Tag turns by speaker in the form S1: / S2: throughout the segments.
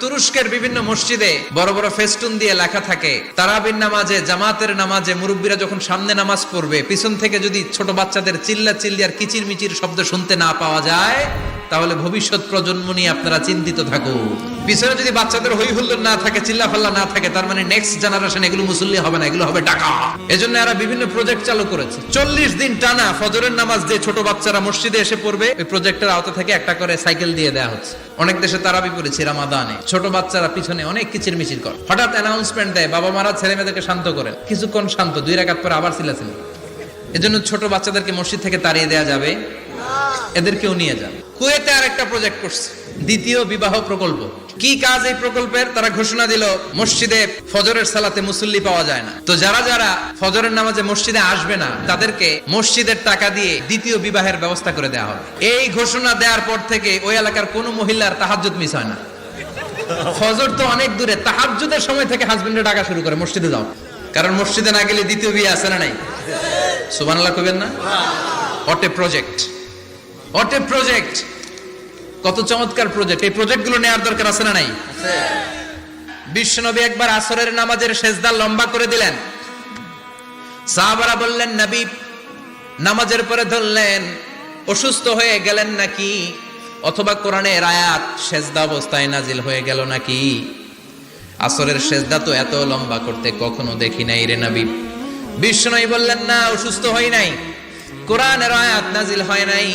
S1: তুরস্কের বিভিন্ন মসজিদে বড় বড় ফেস্টুন দিয়ে লেখা থাকে তারাবির নামাজে, জামাতের নামাজে মুরব্বীরা যখন সামনে নামাজ পড়বে, পিছন থেকে যদি ছোট বাচ্চাদের চিল্লি আর কিচির মিচির শব্দ শুনতে না পাওয়া যায়, তাহলে ভবিষ্যৎ প্রজন্ম নিয়ে আপনারা চিন্তিত থাকুন। পিছনে যদি বাচ্চাদের হই হুল্লোড় না থাকে, চিল্লাফাল্লা না থাকে, তার মানে নেক্সট জেনারেশন এগুলো মুসল্লি হবে না, এগুলো হবে টাকা। এজন্য এরা বিভিন্ন প্রজেক্ট চালু করেছে। 40 দিন টানা ফজরের নামাজ যে ছোট বাচ্চারা মসজিদে এসে পড়বে, ওই প্রজেক্টের আওতা থেকে একটা করে সাইকেল দিয়ে দেওয়া হচ্ছে। অনেক দেশে তারাবি পড়েছে রামাদানে, ছোট বাচ্চারা পিছনে অনেক কিচির মিচির করে, হঠাৎ অ্যানাউন্সমেন্ট দেয়, বাবা মারা ছেলে মেয়েদেরকে শান্ত করেন, কিছুক্ষণ শান্ত, 2 রাকাত পরে আবার চিল্লাচিল্লি। এজন্য ছোট বাচ্চাদেরকে মসজিদ থেকে তাড়িয়ে দেওয়া যাবে, এদেরকেও নিয়ে যান। কুয়েতে আরেকটা প্রজেক্ট করছে, দ্বিতীয় বিবাহ প্রকল্প। কি কাজ এই প্রকল্পের? তারা ঘোষণা দিল মসজিদে ফজরের সালাতে মুসল্লি পাওয়া যায় না, তো যারা যারা ফজরের নামাজে মসজিদে আসবে না, তাদেরকে মসজিদের টাকা দিয়ে দ্বিতীয় বিবাহের ব্যবস্থা করে দেওয়া হবে। এই ঘোষণা দেওয়ার পর থেকে ওই এলাকার কোনো মহিলার তাহাজ্জুদ মিস হয় না। ফজর তো অনেক দূরে, তাহাজ্জুদের সময় থেকে হাজবেন্ডের ডাকা শুরু করে মসজিদে যাও, কারণ মসজিদে না গেলে দ্বিতীয় বিয়ে আছে না নাই? সুবহানাল্লাহ কইবেন না? What a project, what a project, কত চমৎকার প্রজেক্ট। এই প্রজেক্টগুলো নেওয়ার দরকার আছে না নাই? বিশ্বনবী একবার আসরের নামাজের সেজদা লম্বা করে দিলেন, সাহাবারা বললেন নবী নামাজের পরে ধরলেন, অসুস্থ হয়ে গেলেন নাকি, অথবা কোরআনের আয়াত সেজদা অবস্থায় নাজিল হয়ে গেল নাকি? আসরের সেজদা তো এত লম্বা করতে কখনো দেখি নাই রে নবী। বিশ্বনবী বললেন না, অসুস্থ হই নাই, কোরআনের আয়াত নাজিল হয় নাই,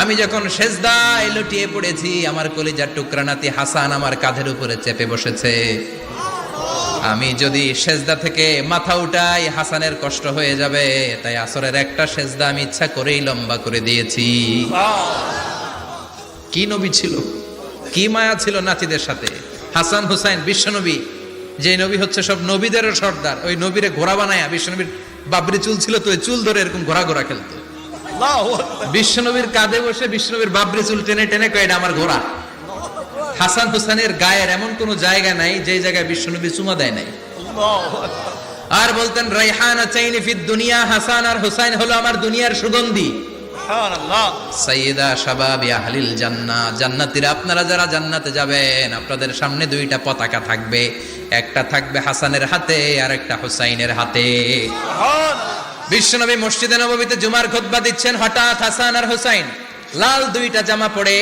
S1: আমি যখন সেজদায় লুটিয়ে পড়েছি, আমার কলিজার টুকরা নাতি হাসান আমার কাঁধের উপরে চেপে বসেছে। আমি যদি সেজদা থেকে মাথা উঠাই, হাসানের কষ্ট হয়ে যাবে, তাই আসরের একটা সেজদা আমি ইচ্ছা করেই লম্বা করে দিয়েছি। কি নবী ছিল, কি মায়া ছিল নাতিদের সাথে। হাসান হুসাইন, বিশ্বনবী যে নবী হচ্ছে সব নবীদেরও সর্দার, ওই নবীরে ঘোড়া বানায়া, বিশ্বনবীর বাবরি চুল ছিল তো, ওই চুল ধরে এরকম ঘোড়া ঘোড়া খেলতো। বিশ্বনবীর কাঁধে বসে বিশ্বনবীর বাবরি চুল টেনে টেনে কয়, এটা আমার ঘোড়া। হাসান হুসাইনের গায়ের এমন কোন জায়গা নাই যে জায়গায় বিশ্বনবী চুমা দেয় নাই। আর বলতেন রাইহানা চাইনি ফিদ দুনিয়া, হাসান আর হুসাইন হলো আমার দুনিয়ার সুগন্ধি। সাইয়্যিদা শাবাবি আহলিল জান্নাহ, জান্নাতীরা আপনারা যারা জান্নাতে যাবেন, আপনাদের সামনে 2টা পতাকা থাকবে, একটা থাকবে হাসানের হাতে আর একটা হুসাইনের হাতে। বিশ্বনবী মসজিদে নববীতে জুমার খুতবা দিচ্ছেন, হঠাৎ হাসান আর হুসাইন লাল 2টা জামা পরে